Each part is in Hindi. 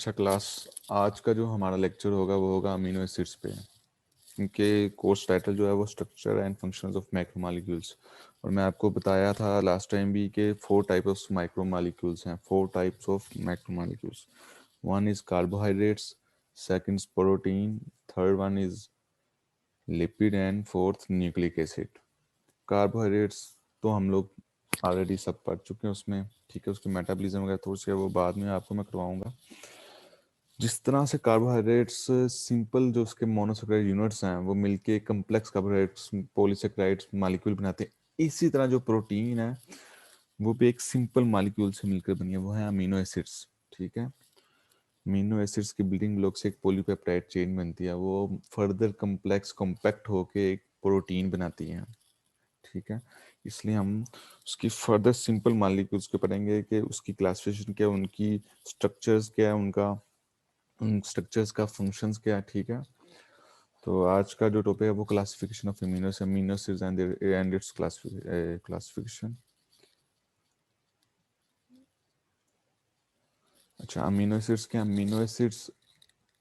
अच्छा क्लास, आज का जो हमारा लेक्चर होगा वो होगा अमीनो एसिड्स पे। इनके कोर्स टाइटल जो है वो structure and functions of macromolecules. और मैं आपको बताया था लास्ट टाइम भी कि 4 टाइप्स ऑफ माइक्रोमोलिक्यूल्स हैं, 4 types of macromolecules. One is carbohydrates, second is protein, third one is lipid and fourth nucleic acid. Carbohydrates तो हम लोग ऑलरेडी सब पढ़ चुके हैं उसमें, ठीक है। उसके मेटाबॉलिज्म वगैरह थोड़ी सी वो बाद में आपको मैं करवाऊंगा। जिस तरह से कार्बोहाइड्रेट्स सिंपल जो उसके मोनोसेकेराइड यूनिट्स हैं वो मिलके कम्प्लेक्स कार्बोहाइड्रेट्स पॉलीसेकेराइड्स मॉलिक्यूल बनाते हैं, इसी तरह जो प्रोटीन है वो भी एक सिंपल मॉलिक्यूल से मिलकर बनी है, वो है अमीनो एसिड्स। ठीक है, अमीनो एसिड्स की बिल्डिंग ब्लॉक से एक पॉलीपेप्टाइड चेन बनती है, वो फर्दर कम्प्लेक्स कॉम्पैक्ट होके एक प्रोटीन बनाती है। ठीक है, इसलिए हम उसकी फर्दर सिंपल मॉलिक्यूल्स को पढ़ेंगे कि उसकी क्लासिफिकेशन क्या है, उनकी स्ट्रक्चर्स क्या है, उनका उन स्ट्रक्चर्स का फंक्शंस क्या है। ठीक है, तो आज का जो टॉपिक है वो classification of amino acids and it's classification. अच्छा, अमीनो एसिड्स क्या, अमीनो एसिड्स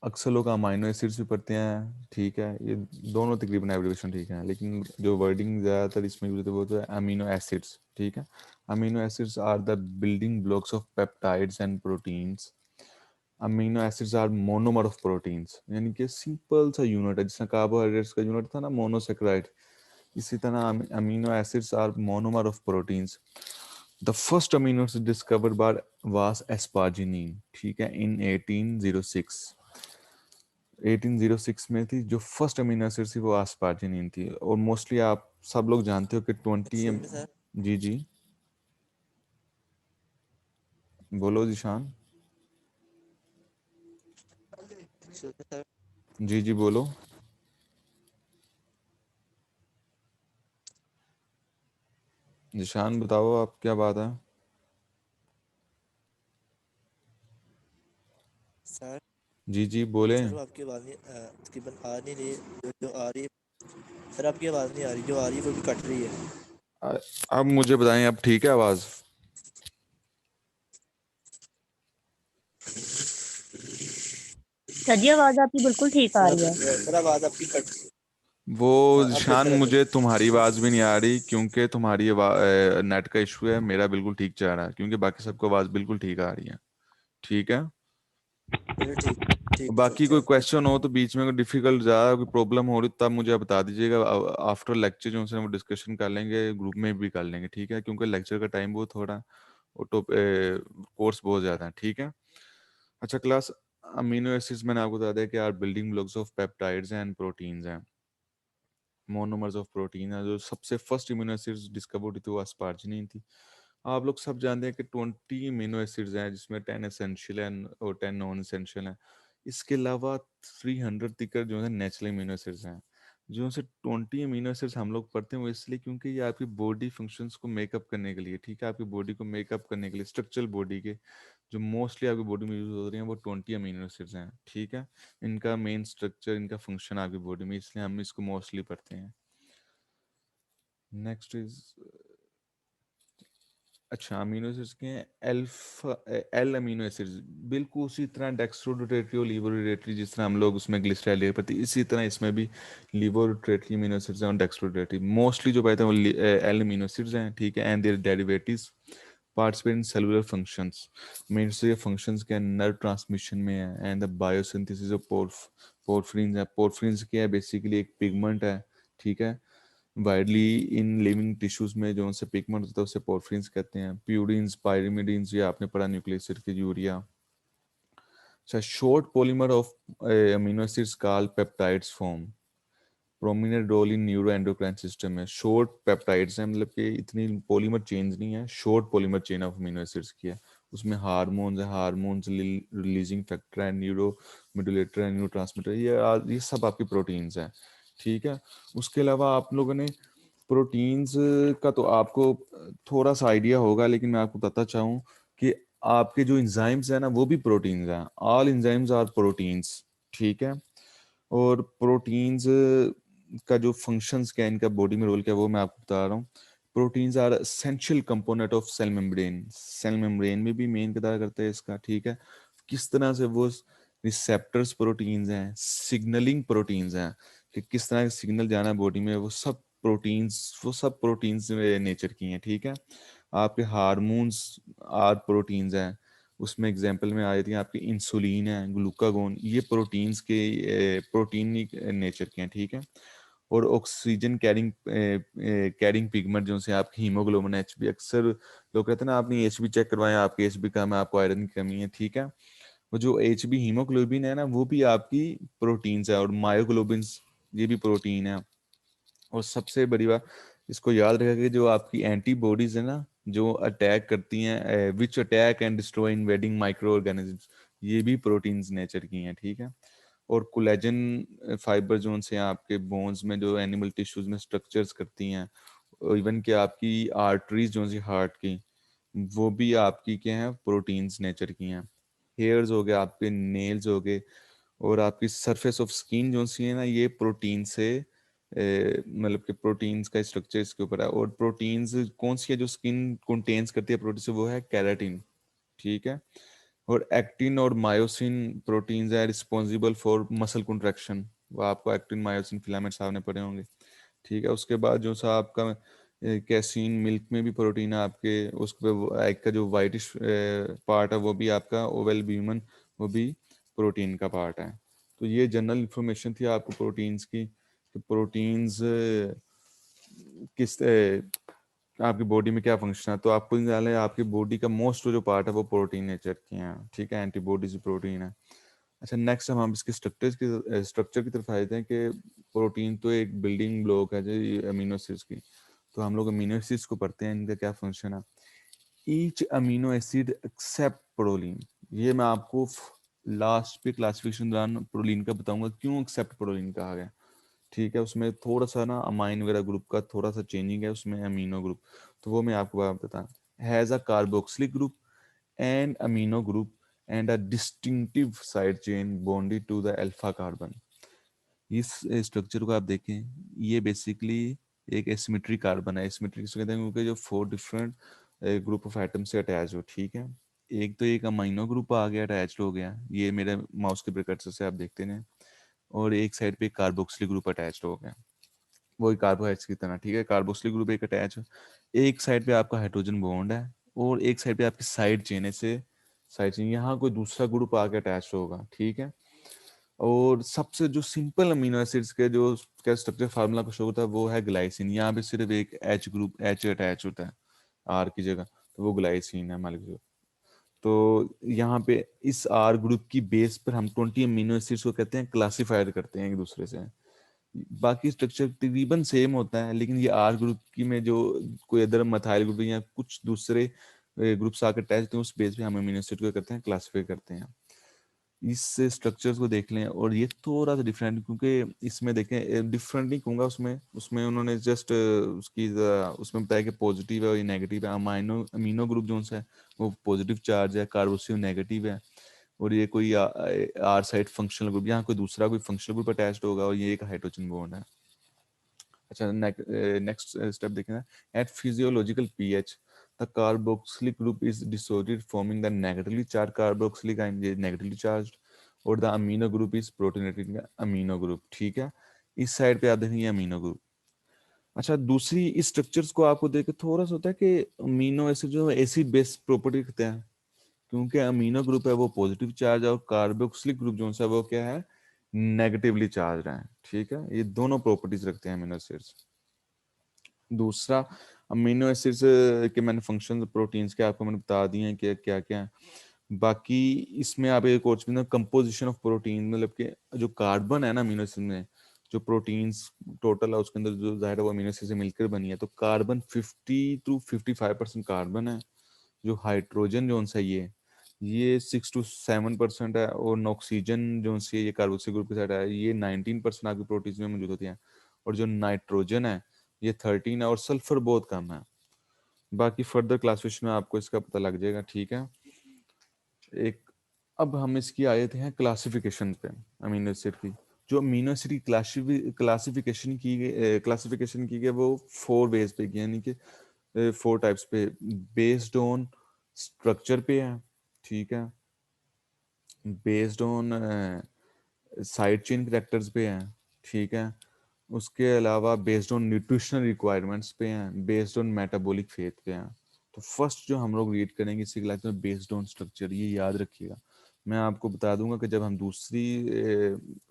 अक्सर लोग अमाइनो एसिड्स भी पढ़ते हैं, ठीक है। ये दोनों तकरीबन एब्रिविएशन ठीक है, लेकिन जो वर्डिंग ज़्यादातर इसमें यूज होती है वो तो है अमीनो एसिड्स। ठीक है, amino acids are the building blocks of peptides and proteins. Amino acids are monomer of proteins, यानी कि सिंपल सा यूनिट है, जिसमें कार्बोहाइड्रेट्स का यूनिट था ना मोनोसेक्राइड, इसी तरह amino acids are monomer of proteins. The first amino acid discovered by was asparagine, ठीक है, इन 1806। 1806 में थी जो फर्स्ट अमीनो एसिड थी वो एस्पार्जिनिन थी। और मोस्टली आप सब लोग जानते हो कि 20 सुन सर। जी जी बोलो जिशान। सुन सर। जी जी बोलो। जिशान बताओ आप, क्या बात है। सर जी जी बोले। सर वो आपकी आवाज़ नहीं तकरीबन आ नहीं रही, जो आ रही है सर, आपकी आवाज़ नहीं आ रही, जो आ रही है वो भी कट रही है। अ- अब मुझे बताएं, अब ठीक है आवाज। सर जी आवाज आपकी बिल्कुल ठीक आ रही है। सर आवाज़ आपकी कट। वो हाँ अब जिशान, बेहतर है सर। मुझे तुम्हारी आवाज भी नहीं आ रही क्योंकि तुम्हारी नेट का इशू है, मेरा बिल्कुल ठीक चल रहा है क्योंकि बाकी सबको आवाज बिल्कुल ठीक आ रही है। ठीक है, चलिए ठीक, ठीक है सर, बाकी कोई थैंक यू। क्वेश्चन हो तो बीच में कोई डिफिकल्ट ज़्यादा कोई प्रॉब्लम हो रही तब मुझे बता दीजिएगा। आफ्टर लेक्चर जो है वो डिस्कशन कर लेंगे, ग्रुप में भी कर लेंगे, ठीक है, क्योंकि लेक्चर का टाइम बहुत थोड़ा और तो कोर्स बहुत ज़्यादा है। ठीक है, अच्छा क्लास, अमीनो एसिड्स मैंने आपको बता दिया कि are building blocks of peptides and proteins हैं, मोनोमर्स ऑफ प्रोटीन है। जो सबसे फर्स्ट अमीनो एसिड्स डिस्कवर हुई थी वो अस्पार्जिनिन थी। आप लोग सब जानते हैं कि 20 अमीनो एसिड्स हैं, जिसमें 10 एसेंशियल हैं और 10 नॉन एसेंशियल हैं। इसके अलावा 300 तिकर जो है नेचुरल अमीनो एसिड्स हैं। जो से 20 अमीनो एसिड्स हम लोग पढ़ते हैं वो इसलिए क्योंकि ये आपकी बॉडी फंक्शंस को मेकअप करने के लिए, ठीक है, आपकी बॉडी को मेकअप करने के लिए, स्ट्रक्चरल बॉडी के जो मोस्टली आपकी बॉडी में यूज हो रही हैं वो 20 अमीनो एसिड्स हैं। ठीक है, इनका मेन स्ट्रक्चर, इनका फंक्शन आपकी बॉडी में, इसलिए हम इसको मोस्टली पढ़ते हैं। नेक्स्ट इज, अच्छा अमीनो एसिड्स के हैं अल्फा, एल अमीनो एसिड्स, बिल्कुल उसी तरह डेक्स्ट्रोरोटेटरी और लीवोरोटेटरी, जिस तरह हम लोग उसमें ग्लिसरॉल ले पाते इसी तरह इसमें भी लीवोरोटेटरी अमीनो एसिड्स हैं और डेक्स्ट्रोरोटेटरी मोस्टली जो पाते हैं वो एल अमीनो एसिड्स हैं। ठीक है, and their derivatives participate in cellular functions. Main से ये फंक्शंस के नर्व ट्रांसमिशन में है and the biosynthesis of porphyrins है। पोरफिरिन्स क्या है, बेसिकली एक पिगमेंट है। ठीक है, वाइडली इन लिविंग टिश्यूज में जो उनसे पिगमेंट होता है उसे पोरफिरिन्स कहते हैं। प्यूरिन्स, पायरिमिडीन्स, ये आपने पढ़ा न्यूक्लिक एसिड के, यूरिया। अच्छा, short polymer of amino acids called peptides form prominent role in neuro endocrine system में। शॉर्ट पेप्टाइड्स हैं, मतलब कि इतनी पॉलीमर चेंज नहीं है, short polymer chain of amino acids की है। उसमें हार्मोन्स है, हार्मोन्स रिलीजिंग फैक्टर है, न्यूरो मोडुलेटर है, न्यूरो ट्रांसमीटर, ये सब आपकी प्रोटीन्स हैं। ठीक है, उसके अलावा आप लोगों ने प्रोटीन्स का तो आपको थोड़ा सा आइडिया होगा, लेकिन मैं आपको बताता चाहूँ कि आपके जो इंजाइम्स हैं ना वो भी प्रोटीन्स हैं, ऑल इंजाइम्स आर प्रोटीन्स। ठीक है, और प्रोटीन्स का जो फंक्शंस क्या है, इनका बॉडी में रोल क्या है वो मैं आपको बता रहा हूँ। Proteins are essential component of cell membrane, cell membrane में भी मेन किरदार करते हैं इसका। ठीक है, किस तरह से वो रिसेप्टर्स प्रोटीन्स हैं, सिग्नलिंग प्रोटीन्स हैं कि किस तरह के सिग्नल जाना है बॉडी में, वो सब प्रोटीन्स नेचर की हैं, ठीक है। आपके हार्मोन्स आर प्रोटीन्स हैं, उसमें एग्जांपल में आ जाती है आपकी इंसुलिन है, ग्लूकागोन, ये प्रोटीन्स के प्रोटीन नेचर के हैं, ठीक है। और ऑक्सीजन कैरिंग पिगमेंट जो से आपकी हीमोग्लोबिन एचबी, अक्सर लोग कहते हैं ना आपने एचबी चेक करवाया, आपकी एचबी कम है, आपको आयरन की कमी है, ठीक है। वो जो एचबी हीमोग्लोबिन है ना, वो भी आपकी प्रोटीन्स है, और मायोग्लोबिन ये भी प्रोटीन है। और सबसे बड़ी बात इसको याद रखेगा कि जो आपकी एंटीबॉडीज है ना, जो अटैक करती हैं, विच attack and destroy invading micro organisms, ये भी प्रोटीन्स नेचर की हैं, ठीक है। और कोलेजन फाइबर जोन से आपके बोन्स में जो एनिमल टिश्यूज में स्ट्रक्चर्स करती हैं, इवन कि आपकी आर्टरीज जो सी हार्ट की, वो भी आपकी क्या है, प्रोटीन्स नेचर की हैं। हेयर्स हो गए, आपके नेल्स हो गए, और आपकी सरफेस ऑफ स्किन जो सी है ना, ये प्रोटीन से मतलब कि प्रोटीन्स का स्ट्रक्चर इसके ऊपर है। और प्रोटीन्स कौन सी है जो स्किन कंटेन्स करती है प्रोटीन से, वो है केराटिन, ठीक है। और एक्टिन और मायोसिन प्रोटीन्स है रिस्पॉन्सिबल फॉर मसल कंट्रैक्शन, वो आपको एक्टिन मायोसिन फिलामेंट्स आपने पढ़े होंगे, ठीक है। उसके बाद जो सा आपका कैसीन मिल्क में भी प्रोटीन है आपके, उस पे एग का जो वाइटिश पार्ट है वो भी आपका ओवल ब्यूमन, वो भी प्रोटीन का पार्ट है। तो ये जनरल इंफॉर्मेशन थी आपको प्रोटीन्स की, कि प्रोटीन्स किस आपकी बॉडी में क्या फंक्शन है। तो आपको निकाले आपकी बॉडी का मोस्ट जो पार्ट है वो प्रोटीन नेचर के हैं, ठीक है, एंटीबॉडीज प्रोटीन है। अच्छा, नेक्स्ट हम इसके स्ट्रक्चर की तरफ आते हैं कि प्रोटीन तो एक बिल्डिंग ब्लॉक है जो अमीनो एसिड्स की। तो हम लोग अमीनो एसिड्स को पढ़ते हैं, इनका क्या फंक्शन है। Each amino acid except proline, ये मैं आपको लास्ट पे क्लासिफिकेशन दौरान प्रोलीन का बताऊंगा क्यों एक्सेप्ट प्रोलीन कहा गया, ठीक है। उसमें थोड़ा सा ना अमाइन वगैरह ग्रुप का थोड़ा सा चेंजिंग है उसमें, अमीनो ग्रुप, तो वो मैं आपको बता, has a carboxylic group and amino group and a distinctive side chain bonded to the alpha carbon. इस स्ट्रक्चर को आप देखें, ये बेसिकली एक एसिमेट्री कार्बन है। एसिमेट्री किसको कहते हैं, क्योंकि जो 4 डिफरेंट ग्रुप ऑफ एटम से अटैच हो, ठीक है। एक तो एक अमीनो ग्रुप आ गया, अटैच हो गया, ये मेरे माउस के प्रिकर्सर से आप देखते हैं। और एक साइड पे कार्बोक्सिलिक ग्रुप अटैच हो गया, वही कार्बोहाइड्रेट्स की तरह, ठीक है। कार्बोक्सिलिक ग्रुप एक अटैच है, एक साइड पे आपका हाइड्रोजन बॉन्ड है, और एक साइड पे आपकी साइड चेन है, से साइड चेन यहाँ कोई दूसरा ग्रुप आके अटैच होगा, ठीक है। और सबसे जो सिंपल अमीनो एसिड्स के जो क्या स्ट्रक्चर फार्मूला को शो होता है वो है ग्लाइसिन। यहाँ पे सिर्फ एक एच ग्रुप, एच अटैच होता है आर की जगह, तो वो ग्लाइसिन है मालिक। तो यहाँ पे इस आर ग्रुप की बेस पर हम 20 अमीनो एसिड्स को कहते हैं क्लासिफाइड करते हैं एक दूसरे से। बाकी स्ट्रक्चर तकरीबन सेम होता है, लेकिन ये आर ग्रुप की में जो कोई अदर मथाइल ग्रुप या कुछ दूसरे ग्रुप्स आकर अटैच होते हैं, उस बेस पे हम अमीनो एसिड को करते हैं क्लासिफाई करते हैं। इस स्ट्रक्चर्स को देख लें, और ये थोड़ा सा डिफरेंट, क्योंकि इसमें देखें डिफरेंट नहीं कहूँगा, उसमें उसमें उन्होंने जस्ट उसकी उसमें बताया कि पॉजिटिव है और ये नेगेटिव है। अमाइनो अमीनो ग्रुप जो है वो पॉजिटिव चार्ज है, कार्बोक्सिल नेगेटिव है, और ये कोई आर साइड फंक्शनल ग्रुप, यहाँ कोई दूसरा कोई फंक्शनल ग्रुप अटैच्ड होगा, और ये एक हाइड्रोजन बॉन्ड है। अच्छा, नेक्स्ट स्टेप देखें, at physiological pH the carboxylic group is disordered forming the negatively charge carboxylic ion, ये नेगेटिवली चार्ज्ड, और the amino group is protonated amino group, ठीक है। इस साइड पे आप देखेंगे अमीनो ग्रुप। अच्छा, दूसरी इस स्ट्रक्चर्स को आपको देख के थोड़ा सा होता है कि अमीनो एसिड जो एसिड बेस प्रॉपर्टी रखते हैं, क्योंकि अमीनो ग्रुप है वो पॉजिटिव चार्ज है, और कार्बोक्सिलिक ग्रुप जो है वो क्या है, नेगेटिवली चार्ज है, ठीक है। ये दोनों प्रॉपर्टीज रखते हैं अमीनो एसिड्स। दूसरा, अमीनो एसिड्स के मैंने फंक्शन प्रोटीन्स के आपको मैंने बता दिए हैं कि क्या क्या है। बाकी इसमें आप एक और चीज, कंपोजिशन ऑफ प्रोटीन, मतलब कि जो कार्बन है ना अमीनो एसिड में, जो प्रोटीन्स टोटल है उसके अंदर जो जाहिर है वो अमीनो एसिड से मिलकर बनी है, तो कार्बन 50 to 55% कार्बन है। जो हाइड्रोजन जो है ये 6 to 7% है, और ऑक्सीजन जो सी है ये कार्बोक्सिल ग्रुप के साथ है, ये 19% आपकी प्रोटीन में मौजूद होती है। और जो नाइट्रोजन है ये 13 है, और सल्फर बहुत कम है। बाकी फर्दर क्लासिफिकेशन में आपको इसका पता लग जाएगा, ठीक है। एक, अब हम इसकी आए थे हैं क्लासिफिकेशन पे अमीनो एसिड की। जो अमीनो एसिड की क्लासिफिकेशन की गई वो 4 बेस पे की, यानी कि 4 टाइप्स पे, बेस्ड ऑन स्ट्रक्चर पे है, ठीक है। Based on side chain characters पे हैं, ठीक है। उसके अलावा बेस्ड ऑन न्यूट्रिशनल रिक्वायरमेंट्स पे हैं, बेस्ड ऑन मेटाबॉलिक फेथ पे हैं। तो फर्स्ट जो हम लोग रीड करेंगे इसी क्लास में बेस्ड ऑन स्ट्रक्चर, ये याद रखिएगा। मैं आपको बता दूंगा कि जब हम दूसरी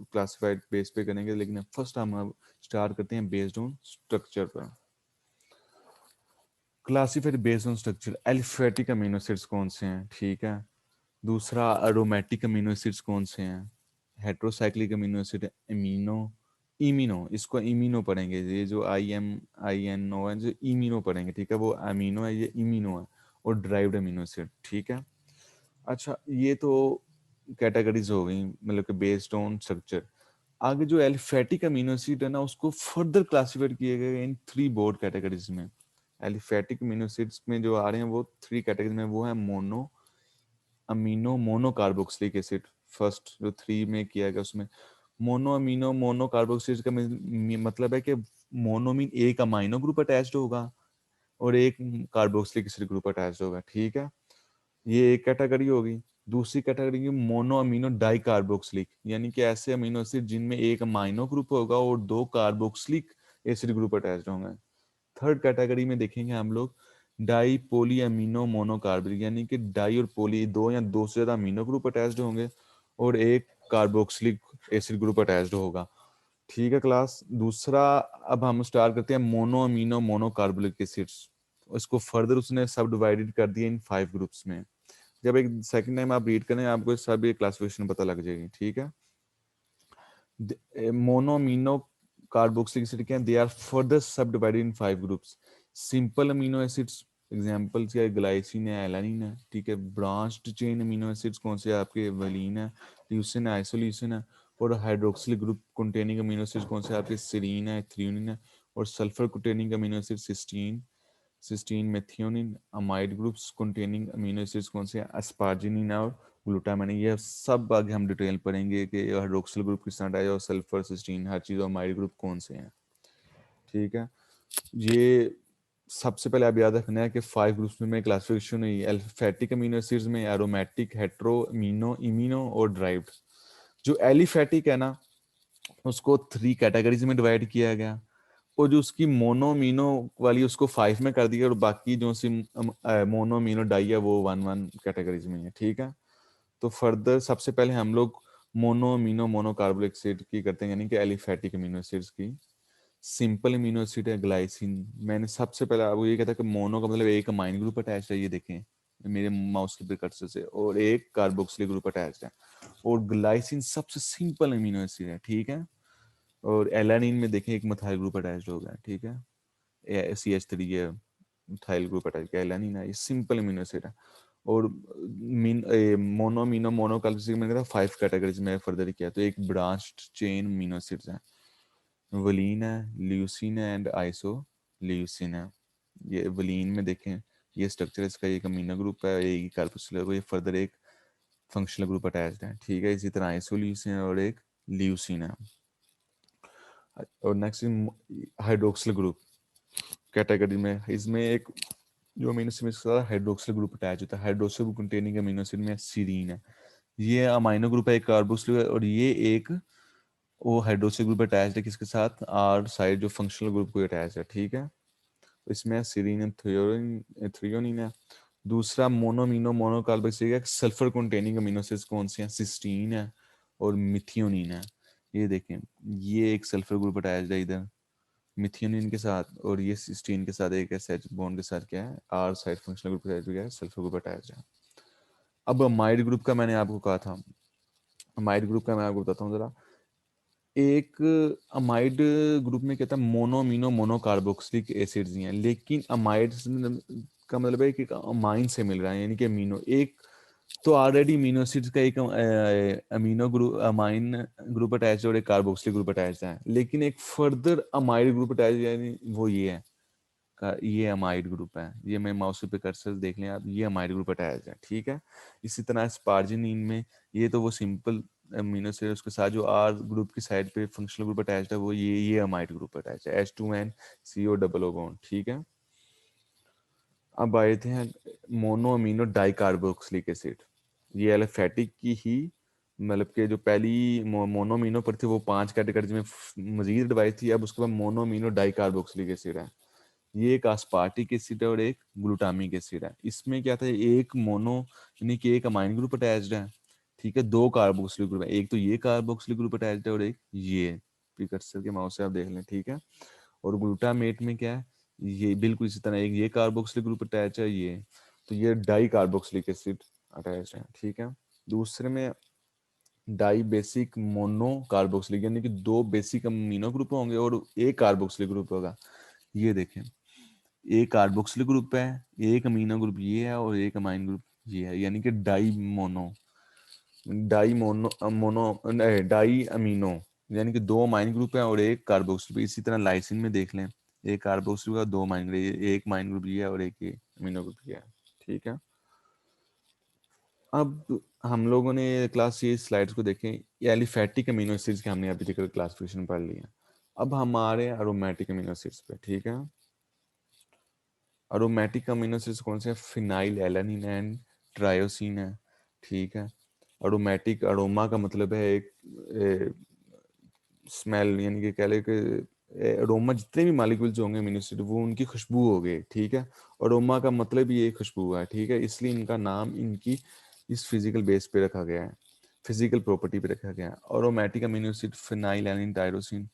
क्लासिफाइड बेस पे करेंगे, लेकिन फर्स्ट हम अब स्टार्ट करते हैं बेस्ड ऑन स्ट्रक्चर पर। Classified based on structure, aliphatic amino acids कौन से हैं, ठीक है। दूसरा अरोमेटिक अमीनो एसिड्स कौन से हैं, heterocyclic amino acid, amino, imino, इसको इमिनो पढ़ेंगे, ये जो IMINO है जो इमिनो पढ़ेंगे, ठीक है, वो अमीनो है, ये इमिनो है। और ड्राइव्ड अमीनो एसिड, ठीक है। अच्छा, ये तो कैटेगरीज हो गई, मतलब कि बेस्ड ऑन स्ट्रक्चर। आगे जो एलिफेटिक अमीनो एसिड है ना, उसको फर्दर क्लासिफाइड किए गए इन 3 बोर्ड कैटेगरीज में। एलिफेटिक अमीनो एसिड्स में जो आ रहे हैं वो 3 कैटेगरी में, वो है mono amino mono carboxylic acid. First जो 3 में किया गया उसमें मोनो अमीनो मोनो कार्बोक्सिलिक का मतलब है कि मोनो मीन एक अमाइनो ग्रुप अटैच्ड होगा और एक कार्बोक्सिलिक एसिड ग्रुप अटैच्ड होगा, ठीक है। ये एक कैटेगरी होगी। दूसरी कैटेगरी की मोनो अमीनो डाई कार्बोक्सिलिक, यानी कि ऐसे अमीनो एसिड जिनमें एक अमाइनो ग्रुप होगा और 2 कार्बोक्सिलिक एसिड ग्रुप अटैच्ड होंगे। थर्ड कैटेगरी में देखेंगे हम लोग डाई पोली अमीनो मोनोकार्बोनिक, यानी कि डाई और पोली, 2 या 2 से ज्यादा अमीनो ग्रुप अटैच्ड होंगे और एक कार्बोक्सिलिक एसिड ग्रुप अटैच्ड होगा, ठीक है क्लास। दूसरा अब हम स्टार्ट करते हैं मोनो अमीनो मोनोकार्बोनिक एसिड्स। इसको फर्दर उसने सब डिवाइडेड कर दिया इन 5 ग्रुप्स में। जब एक सेकंड टाइम आप रीड करें आपको सब ये क्लासिफिकेशन पता लग जाएगी, ठीक है। मोनोअमीनो कार्बोक्सिलिक एसिड क्या है, दे आर फर्दर सब divided in 5 groups. Simple amino acids examples क्या है, ग्लाइसिन है, एलानिन है, ठीक है। ब्रांच्ड चेन अमीनो एसिड्स कौन से आपके, वलीन है, ल्यूसिन है, आइसोल्यूसिन है। और hydroxyl group containing amino acids कौन से आपके, सीरीन है, थ्रियोनिन है। और sulphur containing amino acid cysteine, cysteine, methionine. Amide groups containing amino acids कौन से हैं, अस्पार्जिनिन और ग्लूटामाइन। ये सब आगे हम डिटेल पढ़ेंगे कि हाइड्रोक्सिल ग्रुप किस तरह है और सल्फर, सिस्टीन, हर चीज़, और अमाइड ग्रुप कौन से हैं, ठीक है। ये सबसे पहले आप याद रखना है कि 5 ग्रुप्स में क्लासिफिकेशन हुई, एल्फेटिक अमीनो एसिड्स में एरोमेटिक, हेट्रो, अमीनो, इमिनो और ड्राइव्ड। जो एलिफेटिक है ना, उसको 3 कैटेगरीज में डिवाइड किया गया, और जो उसकी मोनोमीनो वाली उसको 5 में कर दिया, और बाकी जो सी मोनोमीनो डाई है वो 1 कैटेगरीज में है, ठीक है। तो फर्दर सबसे पहले हम लोग मोनोमीनो मोनोकार्बोनिक एसिड की करते हैं, यानी कि एलिफेटिक अमीनो एसिड्स की। सिंपल अमीनो एसिड है ग्लाइसिन। मैंने सबसे पहले आपको ये कहता कि मोनो का मतलब एक अमाइन ग्रुप अटैच है, ये देखें मेरे माउस के कर्सर से, और एक कार्बोक्सिलिक ग्रुप अटैच है। और ग्लाइसिन सबसे सिंपल अमीनो एसिड है, ठीक है। और एलानिन में देखें एक मिथाइल ग्रुप अटैच हो गया, ठीक है। CH3 है, मिथाइल ग्रुप अटैच किया, एलानिन है, ये सिंपल अमीनो एसिड है। और मोनोमीनो मोनोकार्बोक्सिलिक मैंने कहा 5 कैटेगरीज में फर्दर किया, तो एक ब्रांच्ड चेन अमीनो एसिड्स है, वलीन है, ल्यूसीन है एंड आइसो ल्यूसीन है। ये वलीन में देखें ये स्ट्रक्चर इसका एक अमीनो ग्रुप है, एक कार्बोक्सिलिक को ये फर्दर एक फंक्शनल ग्रुप अटैच्ड है, ठीक है। इसी तरह आइसोल्यूसिन और एक ल्यूसीन है। और नेक्स्ट हाइड्रोक्सिल ग्रुप कैटेगरी में, इसमें एक जो अमीनो एसिड के साथ हाइड्रोक्सिल ग्रुप अटैच होता है, hydroxyl group containing amino acid में सीरीन है। ये अमाइनो ग्रुप है, एक कार्बोक्सिल है, और ये एक वो हाइड्रोक्सिल ग्रुप अटैच है किसके साथ, आर साइड जो फंक्शनल ग्रुप को अटैच है, ठीक है। इसमें सीरीन थ्रियोनिन है। दूसरा मोनोमीनो मोनोकार्बोक्सिलिक है, सल्फर कंटेनिंग अमीनो एसिड्स कौन से हैं, सिस्टीन है और मिथियोनिन है। ये देखें ये एक सल्फर ग्रुप अटैच है इधर मिथियोनिन के साथ, और ये सिस्टीन के साथ एक एच बॉन्ड के साथ क्या है, R side functional group attach है, सल्फर ग्रुप अटैच है। अब अमाइड ग्रुप का मैंने आपको कहा था, अमाइड ग्रुप का मैं आपको बताता हूँ जरा। एक अमाइड ग्रुप में कहता है मोनोमीनो मोनोकार्बोक्सिलिक एसिड्स हैं, लेकिन अमाइड का मतलब है कि अमाइन से मिल रहा है, यानी कि अमीनो एक तो ऑलरेडी अमीनो एसिड्स का एक amino group amine group attach है और एक कार्बोक्सिलिक ग्रुप अटैच है, लेकिन एक फर्दर अमाइड ग्रुप अटैच यानी वो ये है ये अमाइड ग्रुप है, ये मैं माउस पे कर्सर देख लें आप, ये अमाइड ग्रुप अटैच है, ठीक है। इसी तरह स्पार्जिनिन में ये तो वो सिंपल अमीनो एसिड उसके साथ जो आर ग्रुप की साइड पे फंक्शनल ग्रुप अटैच्ड है वो ये अमाइड ग्रुप अटैच है, H2NCO डबल ओ बॉन्ड, ठीक है। अब आए थे mono amino di carboxylic acid, ये एलिफेटिक की ही मतलब कि जो पहली मोनोमीनो पर थी वो 5 कैटेगरीज में मजीद डिवाइड थी, अब उसके बाद मोनोमीनो डाई कार्बोक्सिलिक एसिड है। ये एक aspartic एसिड है और एक ग्लूटामिक एसिड है। इसमें क्या था, एक मोनो यानी कि एक अमाइन ग्रुप अटैच्ड है, ठीक है, दो कार्बोक्सिलिक ग्रुप है, एक तो ये कार्बोक्सिलिक ग्रुप अटैच्ड है और एक ये, प्रीकर्सर के माउस से आप देख लें, ठीक है। और ग्लूटामेट में क्या है, ये बिल्कुल इसी तरह एक ये कार्बोक्सिलिक ग्रुप अटैच है, ये तो ये डाई कार्बोक्सिलिक एसिड अटैच है, ठीक है। दूसरे में डाई बेसिक मोनो कार्बोक्सिलिक यानी कि दो बेसिक अमीनो ग्रुप होंगे और एक कार्बोक्सिलिक ग्रुप होगा। ये देखें, एक कार्बोक्सिलिक ग्रुप है, एक अमीनो ग्रुप ये है और एक अमाइन ग्रुप ये है, यानी कि डाई अमीनो, यानी कि दो अमाइन ग्रुप है और एक कार्बोक्सिलिक। इसी तरह लाइसिन में देख लें, एक कार्बोक्सिलिक का दो अमाइन ग्रुप, एक अमाइन ग्रुप ये है और एक ये अमीनो ग्रुप ये है, ठीक है। अब हम लोगों ने क्लास ये स्लाइड्स को देखें, ये एलिफैटिक अमीनो एसिड्स के हमने अभी तक क्लासिफिकेशन पढ़ लिया। अब हमारे एरोमेटिक अमीनो एसिड्स पे, ठीक है। अरोमेटिक अमीनो एसिड्स कौन से हैं, फिनाइल एलानिन एंड ट्रायोसिन है, ठीक है। अरोमेटिक, अरोमा का मतलब है एक स्मेल, यानी कि कह ले कि अरोमा जितने भी मालिक्यूल्स होंगे अमीनो एसिड वो उनकी खुशबू हो गई, ठीक है। अरोमा का मतलब ही ये खुशबू है, ठीक है, इसलिए इनका नाम इनकी इस फिजिकल बेस पे रखा गया है, फिजिकल प्रॉपर्टी पे रखा गया है। Aromatic amino acid phenyl alanine tyrosine,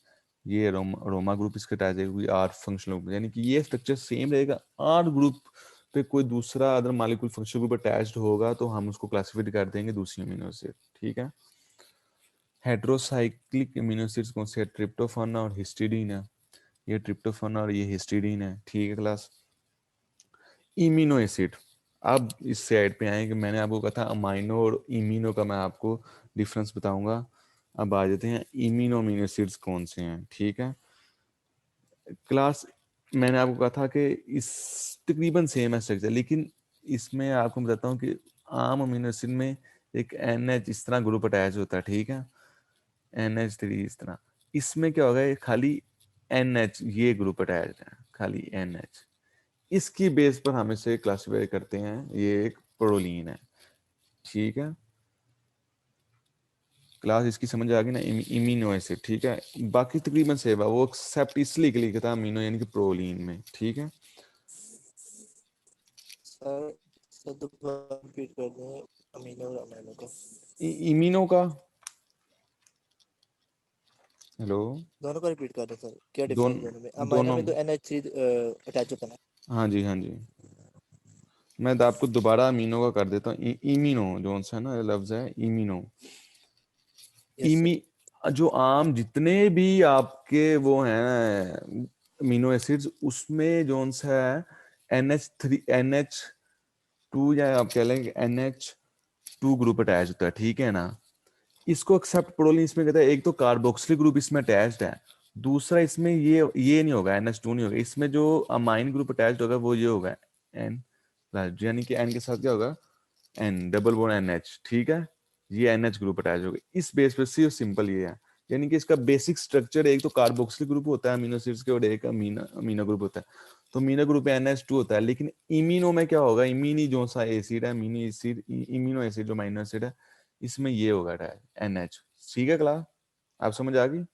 ये अरोमा ग्रुप इसका अटैच है, कोई आर फंक्शनल ग्रुप, यानी कि ये स्ट्रक्चर सेम रहेगा। आर ग्रुप पे कोई दूसरा other molecule functional group attached होगा तो हम उसको क्लासिफाई कर देंगे दूसरी अमीनो एसिड, ठीक है। हेट्रोसाइक्लिक अमीनो एसिड्स कौन से हैं, ट्रिप्टोफान और हिस्टिडीन है, ये ट्रिप्टोफान और ये हिस्टिडीन है, ठीक है क्लास। इमिनो एसिड, अब इस साइड पे आए कि मैंने आपको कहा था अमाइनो और इमिनो का मैं आपको डिफरेंस बताऊंगा। अब आ जाते हैं इमिनो अमीनो एसिड्स कौन से हैं, ठीक है क्लास। मैंने आपको कहा था कि इस तकरीबन सेम है स्ट्रक्चर, लेकिन इसमें आपको बताता हूँ कि आम अमीनो एसिड में एक NH इस तरह ग्रुप अटैच होता है, ठीक है, NH3 इस तरह। इसमें क्या होगा, ये खाली NH ये ग्रुप अटैच है, खाली NH। इसकी बेस पर हम इसे क्लासिफाई करते हैं, ये एक प्रोलीन है, ठीक है क्लास। इसकी समझ आ गई ना, इमिनो एसिड, ठीक है। बाकी तकरीबन सेम है, वो एक्सेप्ट इसलिए के लिए था अमीनो यानी कि प्रोलीन में, ठीक है। सर सर दोबारा रिपीट कर दें अमीनो और अमीनो को। इमिनो का, हेलो, दोनों का रिपीट कर दें सर, क्या डिफरेंस दोनों दोनों में। अमीनो दोनों में तो NH3 अटैच होता है ना। हाँ जी हाँ जी, मैं तो आपको दोबारा अमीनो का कर देता हूँ। इमिनो जो सा है ना लफ्ज है इमिनो, यस सर। इमी जो आम जितने भी आपके वो हैं अमीनो एसिड्स, उसमें जो सा है NH2 या आप कह लें NH2 ग्रुप अटैच होता है, ठीक है ना। इसको एक्सेप्ट प्रोलीन इसमें कहता है, एक तो कार्बोक्सिलिक ग्रुप इसमें अटैच्ड है, दूसरा इसमें ये नहीं होगा, NH2 नहीं होगा, इसमें जो अमाइन ग्रुप अटैच्ड होगा वो ये होगा N, यानी कि N के साथ क्या होगा, N डबल बॉन्ड NH, ठीक है। ये NH ग्रुप अटैच होगा, इस बेस पे सिर्फ सिंपल ये है, यानी कि इसका बेसिक स्ट्रक्चर एक तो कार्बोक्सिलिक ग्रुप होता है अमीनो एसिड्स के और एक अमीनो ग्रुप होता है, तो अमीनो ग्रुप NH2 होता है। लेकिन इमिनो में क्या होगा, इमिनी जो सा एसिड है, अमीनो एसिड, इमिनो एसिड जो अमीनो एसिड है, इसमें ये होगा NH, ठीक है क्लास, आप समझ आ गई,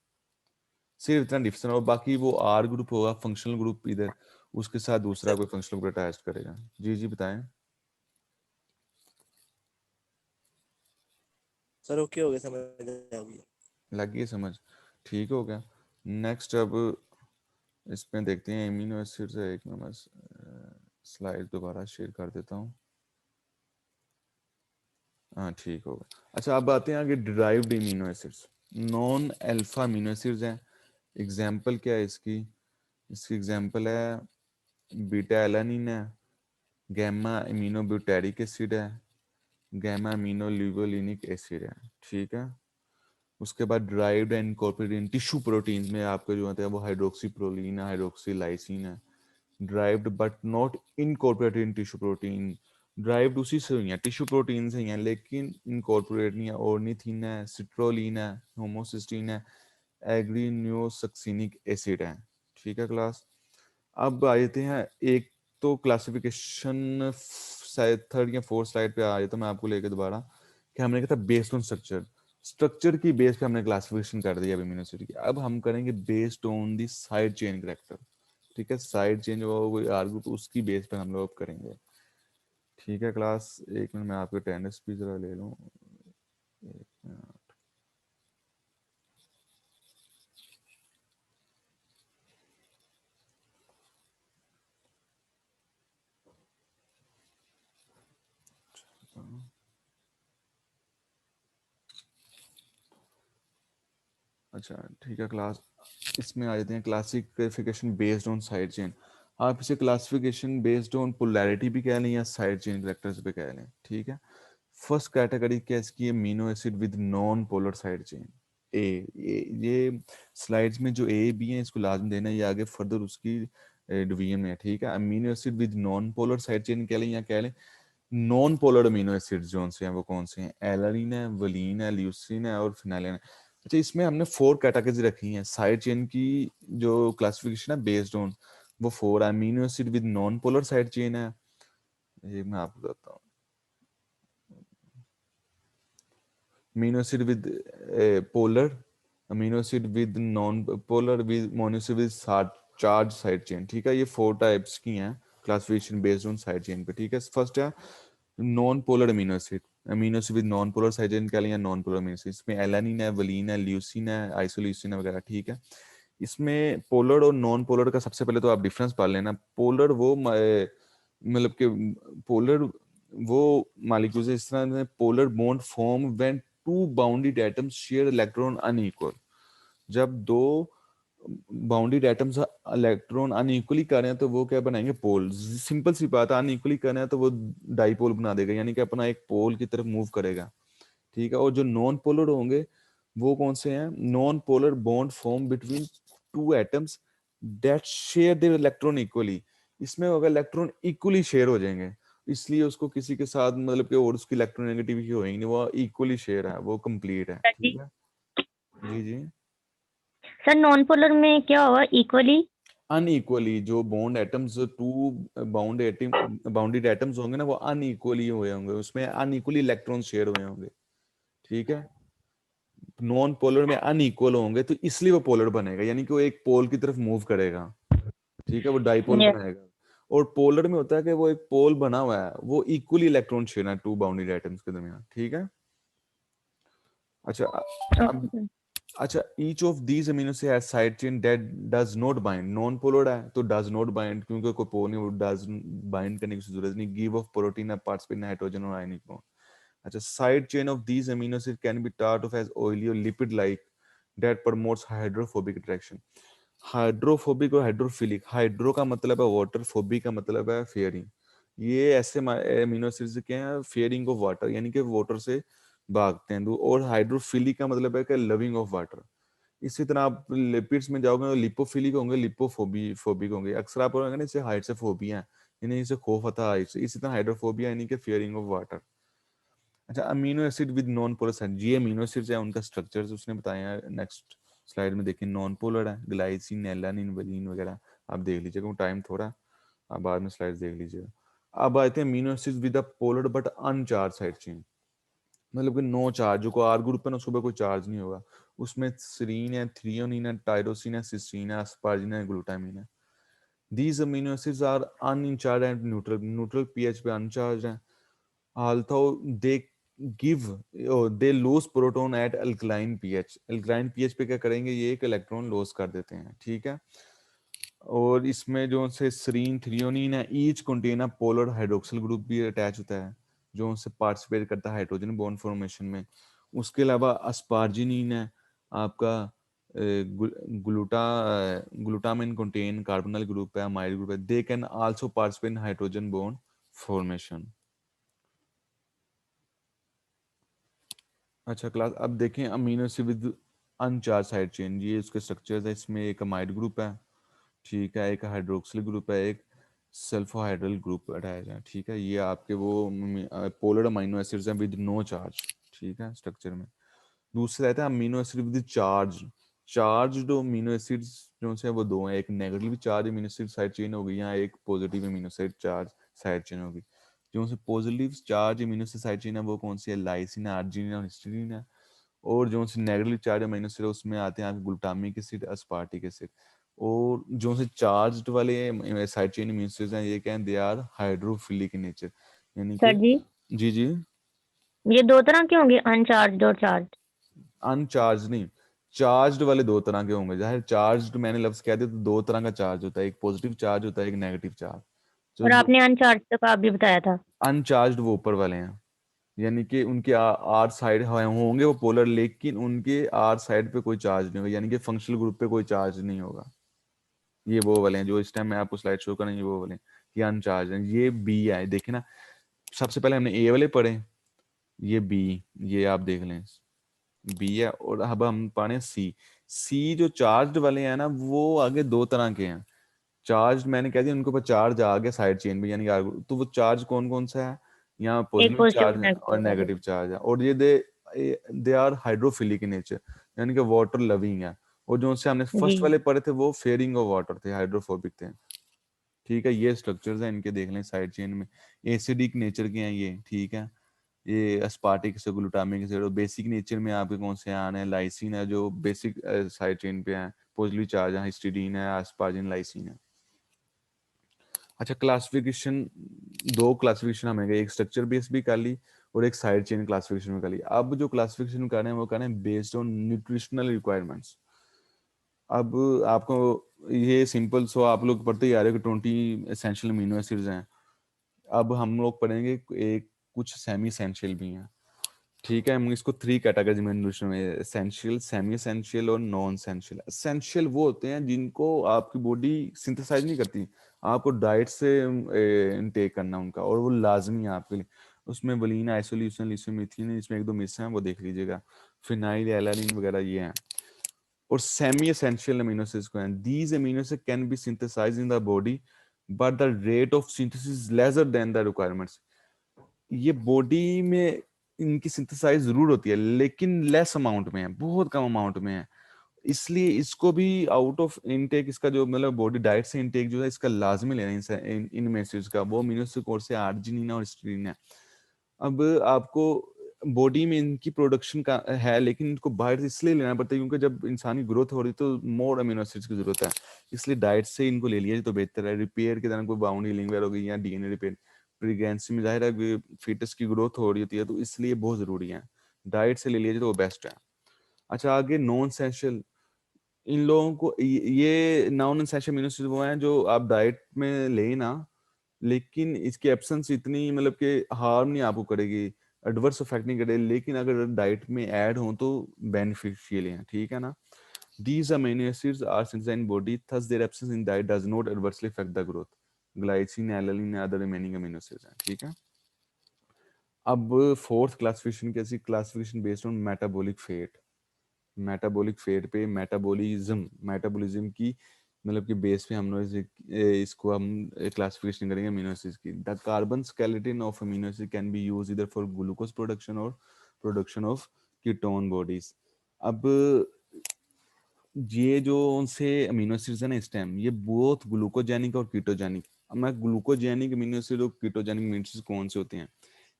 सिर्फ इतना डिफरेंस। और बाकी वो R ग्रुप होगा फंक्शनल ग्रुप, इधर उसके साथ दूसरा कोई फंक्शनल ग्रुप अटैच करेगा। जी जी बताएं। सर ओके हो गया, समझ आ गई। लग गई समझ, ठीक हो गया। नेक्स्ट अब इसमें देखते हैं एमिनो एसिड से, एक मैं स्लाइड दोबारा शेयर कर देता हूँ। हाँ ठीक हो गया। अच्छा अब आते हैं आगे, derived imino acids, non alpha amino acids हैं। एग्जाम्पल क्या है इसकी, इसकी एग्जाम्पल है बीटा एलानिन है, गैमा अमीनो ब्यूटेरिक एसिड है, गैमा अमीनो लिवोलिनिक एसिड है, ठीक है। उसके बाद derived and incorporated in tissue protein में आपके जो होते हैं वो हाइड्रोक्सी प्रोलीन है, हाइड्रोक्सी लाइसिन है। Derived but not incorporated in tissue protein, derived उसी से हुई है, टिश्यू प्रोटीन से ही है, लेकिन इनकॉर्पोरेट नहीं है। ऑर्निथिन है, सिट्रोलिन है, होमोसिस्टीन है, एग्रीन्योसक्सिनिक एसिड है, ठीक है क्लास। अब आ जाते हैं, एक तो क्लासिफिकेशन शायद थर्ड या फोर्थ स्लाइड पे आ जाता, मैं आपको लेके दोबारा कि हमने कहा था बेस्ड ऑन स्ट्रक्चर। स्ट्रक्चर की बेस पे हमने क्लासिफिकेशन कर दिया अमीनो एसिड की। अब हम करेंगे based on the side chain character, ठीक है, साइड चेन जो कोई आर ग्रुप उसकी बेस पे हम लोग करेंगे, ठीक है क्लास। एक मिनट मैं आपके अटेंडेंस भी जरा ले लूँ, एक मिनट। अच्छा ठीक है क्लास, इसमें आ जाते हैं classification based on side chain. आप इसे क्लासिफिकेशन बेस्ड ऑन पोलैरिटी भी कह लें या साइड चेन कैरेक्टर्स भी कह लें, ठीक है। फर्स्ट कैटेगरी क्या है इसकी, amino acid with non polar side chain. ए, ये स्लाइड्स में जो ए बी है इसको लाजम देना, ये आगे फर्दर उसकी डिवीजन में है, ठीक है। Amino acid with non polar side chain कह लें या कह लें नॉन पोलर अमीनो एसिड जो से हैं वो कौन से हैं, एलानिन है, वलीन है, ल्यूसीन है और फिनाइलिन है। अच्छा इसमें हमने 4 कैटेगरीज रखी हैं साइड चेन की, जो क्लासिफिकेशन है बेस्ड ऑन वो 4 amino acid with non polar side chain है। ये मैं आपको बताता हूँ, amino acid with polar, amino acid with non polar, with mono acid with charge side chain, ठीक है। ये 4 टाइप्स की हैं classification based on side chain पे, ठीक है। फर्स्ट है non polar amino acid, amino acid with non polar side chain कह लिया नॉन पोलर अमीनो एसिड, इसमें एलानिन है, वलीन है, ल्यूसीन है, आइसोल्यूसिन है वगैरह, ठीक है। इसमें पोलर और नॉन पोलर का सबसे पहले तो आप डिफरेंस पढ़ लेना। पोलर वो मतलब कि पोलर वो मालिक्यूल्स इस तरह polar bond form when two bounded atoms share electron unequal. जब दो बाउंडेड एटम्स इलेक्ट्रॉन अनइक्वली कर रहे हैं तो वो क्या बनाएंगे, पोल। सिंपल सी बात है, अनइक्वली कर रहे हैं तो वो डाइपोल बना देगा, यानी कि अपना एक पोल की तरफ मूव करेगा, ठीक है। और जो नॉन पोलर होंगे वो कौन से हैं, non polar bond form between two atoms that share their electron equally. इसमें अगर इलेक्ट्रॉन इक्वली शेयर हो जाएंगे इसलिए उसको किसी के साथ मतलब कि और उसकी इलेक्ट्रोनेगेटिविटी होएगी नहीं, वो इक्वली शेयर है, वो कंप्लीट है, सर जी, ठीक है। जी जी। सर नॉन पोलर में क्या होगा, इक्वली? अनइक्वली जो bond atoms, two bounded atoms होंगे ना वो अनइक्वली हुए होंगे, उसमें अनइक्वली इलेक्ट्रॉन शेयर हुए होंगे, ठीक है। नॉन पोलर में अनइक्वल होंगे तो इसलिए वो पोलर बनेगा, यानी कि वो एक पोल की तरफ मूव करेगा, ठीक है, वो डाइपोल यस। बनाएगा। और पोलर में होता है कि वो एक पोल बना हुआ है, वो इक्वली इलेक्ट्रॉन शेयर है टू बाउंडेड एटम्स के दरमियान, ठीक है। अच्छा अब, ओके। अच्छा each of these amino acid has side chain that does not bind, non polar है तो डज नॉट बाइंड, क्योंकि कोई पोल नहीं, वो डज बाइंड करने की जरूरत नहीं, गिव ऑफ प्रोटीन है, पार्टिसिपेट इन हाइड्रोजन और आयनिक बॉन्ड। अच्छा side chain of these amino acid can B thought of as oily or lipid like that promotes hydrophobic attraction। Hydrophobic और हाइड्रोफिलिक, हाइड्रो का मतलब है वाटर, फोबिक का मतलब है फेयरिंग। ये ऐसे अमीनो एसिड्स क्या हैं, फेयरिंग ऑफ वाटर, यानी कि वाटर से भागते हैं दूर। और हाइड्रोफिलिक का मतलब है कि लविंग ऑफ वाटर। इसी तरह आप लिपिड्स में जाओगे तो लिपोफिलिक होंगे, लिपोफोबिक होंगे। अक्सर आप बोलोगे ना इसे हाइट से फोबिया है, यानी इसे खौफ आता है हाइट से। इसी तरह हाइड्रोफोबिया यानी कि फियरिंग ऑफ वाटर। अच्छा amino acid with non polar side, ये अमीनो एसिड्स है उनका स्ट्रक्चर्स उसने बताया है, नेक्स्ट स्लाइड में देखिए। नॉन पोलर है ग्लाइसिन, एलानिन, वलीन वगैरह, आप देख लीजिएगा, वो टाइम थोड़ा, आप बाद में स्लाइड्स देख लीजिएगा। अब आते हैं amino acids with a polar but अनचार्ज side chain, मतलब कि नो चार्ज, जो को आर ग्रुप है ना उसके ऊपर कोई चार्ज नहीं होगा। उसमें सीरीन है, थ्रियोनिन है, टायरोसिन है, सिस्टीन है, अस्पार्जिन है, ग्लूटामिन है। These amino acids are uncharge and neutral, neutral pH पे अनचार्ज है। although they give they lose proton at alkaline pH, alkaline pH पे क्या करेंगे, ये एक इलेक्ट्रॉन लॉस कर देते हैं, ठीक है। और इसमें जो से सीरीन, थ्रियोनिन है, each contain a polar hydroxyl group भी अटैच होता है जो उनसे पार्टिसिपेट करता है हाइड्रोजन बॉन्ड फॉर्मेशन में। उसके अलावा अस्पार्जिनिन है आपका, gluta glutamine contain carbonyl group है, अमाइड ग्रुप है, they can also participate in hydrogen bond formation. अच्छा क्लास, अब देखें amino acid with अनचार्ज side chain, ये उसके स्ट्रक्चर्स है। इसमें एक अमाइड ग्रुप है, ठीक है, एक हाइड्रोक्सिल ग्रुप है, एक सल्फोहाइड्रल ग्रुप अटैच है, ठीक है। ये आपके वो पोलर अमीनो एसिड्स हैं विद नो चार्ज, ठीक है, स्ट्रक्चर में। दूसरा रहता है amino acid with charge, charge जो अमीनो एसिड्स जो से वो दो हैं, एक negative charge amino acid side chain होगी, यहाँ एक positive amino acid charge side chain होगी। जो से positive charge amino acid side chain है वो कौन सी है, लाइसिन है, अर्जिनिन और हिस्टीडीन है। और जो से नेगेटिव चार्ज अमीनो एसिड उसमें आते हैं आपके ग्लूटामिक एसिड, अस्पार्टिक एसिड। और जो से चार्ज्ड वाले साइड चेन अमीनो एसिड्स हैं, ये क्या है, they are hydrophilic in nature, यानी सर कि जी, जी जी, ये दो तरह के होंगे, अनचार्ज और चार्ज? अनचार्ज नहीं, चार्ज्ड वाले दो तरह के होंगे। जाहिर चार्ज्ड मैंने लफ्ज कह दिया तो दो तरह का चार्ज होता है, एक पॉजिटिव चार्ज होता है, एक नेगेटिव चार्ज। और जो आपने अनचार्ज तक आप भी बताया था। अनचार्ज्ड वो ऊपर वाले हैं, यानी कि उनके आर साइड होंगे वो पोलर, लेकिन उनके आर साइड पे कोई चार्ज नहीं होगा, यानी कि फंक्शनल ग्रुप पे कोई चार्ज नहीं होगा। ये वो वाले हैं जो इस टाइम मैं आपको स्लाइड शो करेंगे, वो वाले हैं, ये अनचार्ज हैं। ये बी है, देखे ना, सबसे पहले हमने ए वाले पढ़े, ये बी, ये आप देख लें बी है। और अब हम पढ़े सी। सी जो चार्ज वाले हैं ना, वो आगे दो तरह के हैं। चार्ज मैंने कह दिया उनके ऊपर चार्ज आ गया साइड चेन में, यानी कि तो वो चार्ज कौन कौन सा है, यहाँ एक पॉजिटिव पॉजिटिव चार्ज और है और नेगेटिव वाले। नेगेटिव चार्ज है। और ये they are hydrophilic in nature, यानी कि वाटर लविंग है। और जो से हमने जी। फर्स्ट वाले पढ़े थे वो फेयरिंग ऑफ वाटर थे, हाइड्रोफोबिक थे। ठीक है, ये स्ट्रक्चर्स हैं इनके, देख लें साइड चेन में। एसिडिक नेचर के हैं ये, ठीक है। ये अस्पार्टिक एसिड, ग्लूटामिक एसिड। और बेसिक नेचर में आपके कौन से आने हैं, लाइसिन है जो बेसिक साइड चेन पे है, पॉजिटिव चार्ज है, हिस्टिडीन है, एस्पार्जिन, लाइसिन है। अच्छा, क्लासिफिकेशन, दो क्लासिफिकेशन हमें गए, एक स्ट्रक्चर बेस भी कर ली और एक साइड चेन क्लासिफिकेशन में कर ली। अब जो क्लासिफिकेशन कर रहे हैं वो कर रहे हैं बेस्ड ऑन न्यूट्रिशनल रिक्वायरमेंट्स। अब आपको ये सिंपल सो आप लोग पढ़ते ही आ रहे हो कि 20 एसेंशियल अमीनो एसिड्स हैं। अब हम लोग पढ़ेंगे एक कुछ सेमी एसेंशियल भी हैं, ठीक है। हम इसको थ्री कैटेगरीज में न्यूट्रिशन में, एसेंशियल, सेमी एसेंशियल और नॉन एसेंशियल। एसेंशियल वो होते हैं जिनको आपकी बॉडी सिंथेसाइज नहीं करती, आपको डाइट से इनटेक करना उनका, और वो लाजमी है आपके लिए। उसमें वलीन, आइसोल्यूसिन, लिसियोमिथिन, इसमें एक दो मिस हैं, वो देख लीजिएगा, फिनाइल, एलानिन वगैरह ये हैं। और सेमी एसेंशियल अमीनो एसिड्स को हैं, these amino acid can be synthesised in the body but the rate of synthesis lesser than the requirements. ये बॉडी में इनकी सिंथेसाइज जरूर होती है लेकिन लेस अमाउंट में है, बहुत कम अमाउंट में है। इसलिए इसको भी आउट ऑफ इनटेक, इसका जो मतलब बॉडी डाइट से इनटेक जो है इसका लाजमी लेना है इन मेसिड्स का। वो अमीनो एसिड कौन से, आर्जिनिन और हिस्टीडीन है। अब आपको बॉडी में इनकी प्रोडक्शन का है, लेकिन इनको बाहर से इसलिए लेना पड़ता है क्योंकि जब इंसानी ग्रोथ हो रही है तो मोर अमीनो एसिड्स की जरूरत है, इसलिए डाइट से इनको ले लिया तो बेहतर है। रिपेयर के दौरान कोई बाउंड हीलिंग वगैरह हो गई या डीएनए रिपेयर, प्रेगनेंसी में जाहिर है फीटस की ग्रोथ हो रही होती है, तो इसलिए बहुत जरूरी है, डाइट से ले लिया तो वो बेस्ट है। अच्छा, आगे नॉन एसेंशियल, इन लोगों को ये नॉन एसेंशियल अमीनो एसिड वो हैं जो आप डाइट में ले ना, लेकिन इसकी एब्सेंस इतनी मतलब कि हार्म नहीं आपको करेगी, एडवर्स इफेक्ट नहीं करेगी, लेकिन अगर डाइट में ऐड हो तो बेनिफिशियल है, ठीक है ना। These amino acids are synthesized in body, thus their absence in diet does not adversely affect the growth. Glycine, alanine, other remaining amino acids हैं, ठीक है। अब फोर्थ क्लासिफिकेशन कैसी, classification based on metabolic fate. Metabolic fate पे मेटाबॉलिज्म की मतलब कि बेस पे हम लोग इसको हम क्लासिफिकेशन करेंगे अमीनो एसिड्स की। The carbon skeleton of amino acid can B use इधर फॉर ग्लूकोज प्रोडक्शन और प्रोडक्शन ऑफ कीटोन बॉडीज। अब ये जो उनसे अमीनो एसिड्स है ना इस टाइम, ये बोथ ग्लूकोजेनिक और कीटोजेनिक। अब मैं ग्लूकोजेनिक अमीनो एसिड और कीटोजेनिक अमीनो एसिड कौन से होते हैं,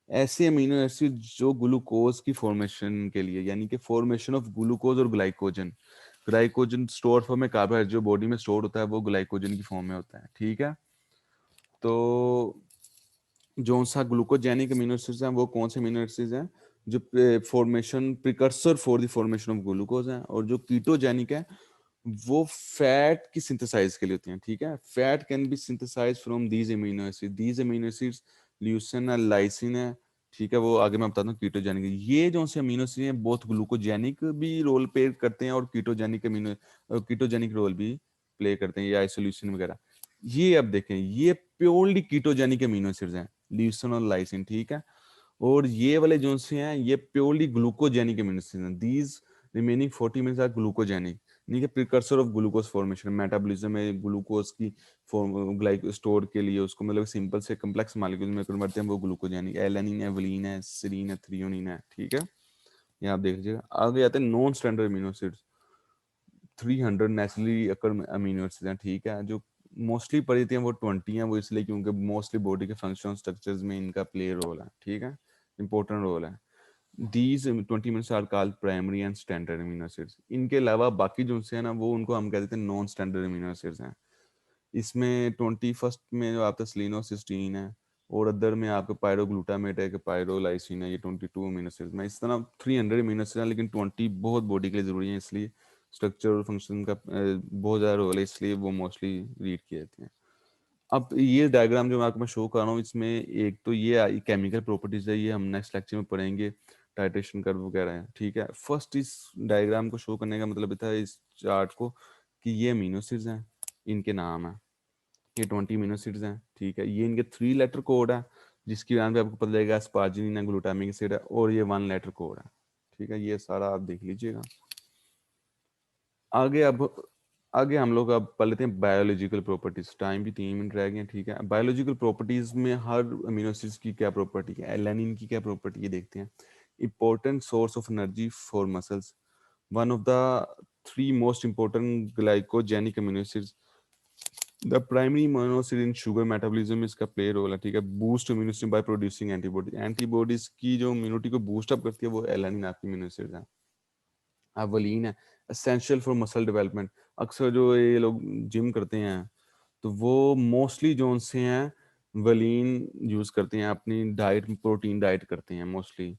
ऐसे अमीनो एसिड जो ग्लूकोज की फॉर्मेशन के लिए, यानी कि फॉर्मेशन ऑफ ग्लूकोज और ग्लाइकोजन, ग्लाइकोजन स्टोर फॉर्म में, कार्बोहाइड्रेट जो बॉडी में स्टोर होता है वो ग्लाइकोजन की फॉर्म में होता है, ठीक है। तो जो सा ग्लूकोजेनिक अमीनो एसिड्स हैं वो कौन से अमीनो एसिड्स हैं, जो formation precursor for the formation of glucose हैं। और जो कीटोजेनिक है वो फैट की सिंथेसाइज के लिए होती हैं, ठीक है। Fat can be synthesize from these amino acid, these amino acids leucine है, लाइसिन है, ठीक है। वो आगे मैं बताता हूँ कीटोजेनिक। ये जो से अमीनो एसिड हैं बहुत ग्लूकोजेनिक भी रोल प्ले करते हैं और कीटोजेनिक रोल भी प्ले करते हैं, ये आइसोल्यूसिन वगैरह। ये अब देखें, ये प्योरली कीटोजेनिक अमीनो एसिड्स हैं, ल्यूसिन और लाइसिन, ठीक है। और ये वाले जो से हैं ये प्योरली ग्लूकोजेनिक अमीनो एसिड्स हैं। These remaining 40 minutes are glucogenic, यानी कि precursor of glucose formation. Metabolism में ग्लूकोज की फॉर्म ग्लाइक स्टोर के लिए उसको मतलब सिंपल से कम्प्लेक्स मॉलिक्यूल में कन्वर्ट करते हैं, वो ग्लूकोजेनिक। एलानिन है, वलीन है, सेरीन है, थ्रियोनिन है, ठीक है। ये आप देख लीजिएगा। आगे आते हैं non standard amino acids. 300 naturally occur amino acids हैं, ठीक है। जो मोस्टली पढ़ी थी वो 20 हैं, वो इसलिए क्योंकि मोस्टली बॉडी के फंक्शन स्ट्रक्चर्स में इनका प्ले रोल है, ठीक है, इंपॉर्टेंट रोल है। these 20 minutes are called primary and standard amino acids. इनके अलावा बाकी जो से है ना वो उनको हम कह देते हैं नॉन स्टैंडर्ड अमीनो एसिड्स हैं। इसमें 21st में जो आपका सेलिनोसिस्टीन है और अदर में आपका पायरोग्लूटामेट है कि पायरोलाइसिन है, ये 22 अमीनो एसिड्स में। इस तरह 300 अमीनो एसिड हैं, लेकिन 20 बहुत बॉडी के लिए ज़रूरी है, इसलिए स्ट्रक्चर और फंक्शन का बहुत ज़्यादा रोल है, इसलिए वो मोस्टली रीड किए जाते हैं। अब ये डायग्राम जो मैं आपको मैं शो कर रहा हूँ, इसमें एक तो ये केमिकल प्रॉपर्टीज है, ये हम नेक्स्ट लेक्चर में पढ़ेंगे, टाइट्रेशन कर्व वगैरह है, ठीक है। फर्स्ट इस डायग्राम को शो करने का मतलब था इस चार्ट को कि ये अमीनो एसिड्स हैं, इनके नाम है, ये 20 अमीनो एसिड्स हैं, ठीक है। ये इनके 3 लेटर कोड है, जिसकी वजह से आपको पता लगेगा स्पार्जिनिन है, ग्लूटामिक एसिड है, और ये 1 लेटर कोड है, ठीक है। ये सारा आप देख लीजिएगा। आगे हम लोग अब पढ़ लेते हैं बायोलॉजिकल प्रॉपर्टीज। टाइम भी 3 मिनट रह गए हैं, ठीक है। बायोलॉजिकल प्रॉपर्टीज में हर अमीनो एसिड्स की क्या प्रॉपर्टी है, एलानिन की क्या प्रॉपर्टी है, देखते हैं। Important source of energy for muscles, one of the 3 most important glycogenic amino acids, the primary amino acid in sugar metabolism, इसका प्ले रोल है, ठीक है। Boost immunity by producing antibody, antibodies की जो इम्यूनिटी को बूस्ट अप करती है वो एलानिन आपकी अमीनो एसिड है। वलीन है, एसेंशियल फॉर मसल डेवलपमेंट। अक्सर जो ये लोग जिम करते हैं तो वो मोस्टली जो से हैं वलीन यूज करते हैं अपनी डाइट, प्रोटीन डाइट करते हैं मोस्टली।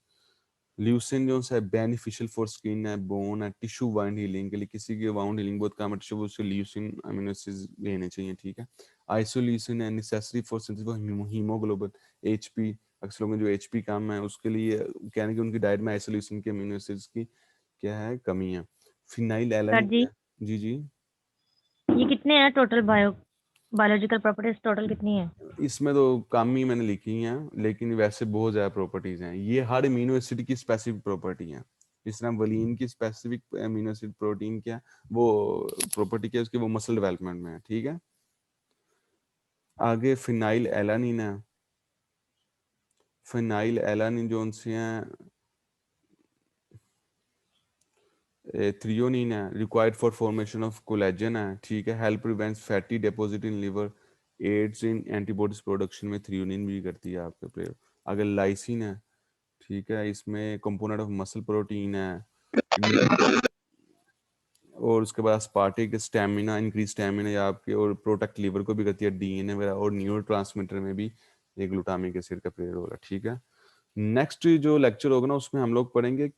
ल्यूसिन जो है बेनिफिशियल फॉर स्किन है, बोन है, टिश्यू वाउंड हीलिंग के लिए, किसी की वाउंड हीलिंग बहुत काम है टिश्यू, उससे ल्यूसिन अमीनो एसिड्स लेने चाहिए, ठीक है। आइसोल्यूसिन है necessary for synthesis of haemoglobin, HP. अक्सर लोगों में जो एचपी काम है उसके लिए कहने की उनकी डाइट में आइसोल्यूसिन के अमीनो एसिड्स की क्या है, कमी है। फिनाइल सर एलानिन जी, है, जी जी। ये कितने हैं टोटल बायोलॉजिकल प्रॉपर्टीज टोटल कितनी है? इसमें तो कम ही मैंने लिखी हैं, लेकिन वैसे बहुत ज्यादा प्रॉपर्टीज हैं। ये हर अमीनो एसिड की स्पेसिफिक प्रॉपर्टी है। जिस तरह वलीन की स्पेसिफिक अमीनो एसिड प्रोटीन क्या वो प्रॉपर्टी क्या है उसकी, वो मसल डेवलपमेंट में है, ठीक है। आगे फिनाइल एलानिन है। फिनाइल एलानिन जो उनसे हैं थ्रियोनिन है, required for formation of collagen है, ठीक है। Help prevents fatty deposit in liver, aids in antibodies production में थ्रियोनिन भी करती है आपके प्रयोग। अगर लाइसिन है, ठीक है, इसमें कंपोनेंट ऑफ मसल प्रोटीन है, और उसके बाद स्पार्टिक स्टेमिना, इंक्रीज स्टेमिना या आपके, और प्रोटेक्ट लिवर को भी करती है, डीएनए वगैरह, और न्यूरोट्रांसमीटर में भी ये ग्लूटामिक एसिड का प्ले रोल है, ठीक है। नेक्स्ट जो लेक्चर होगा ना उसमें हम लोग पढ़ेंगे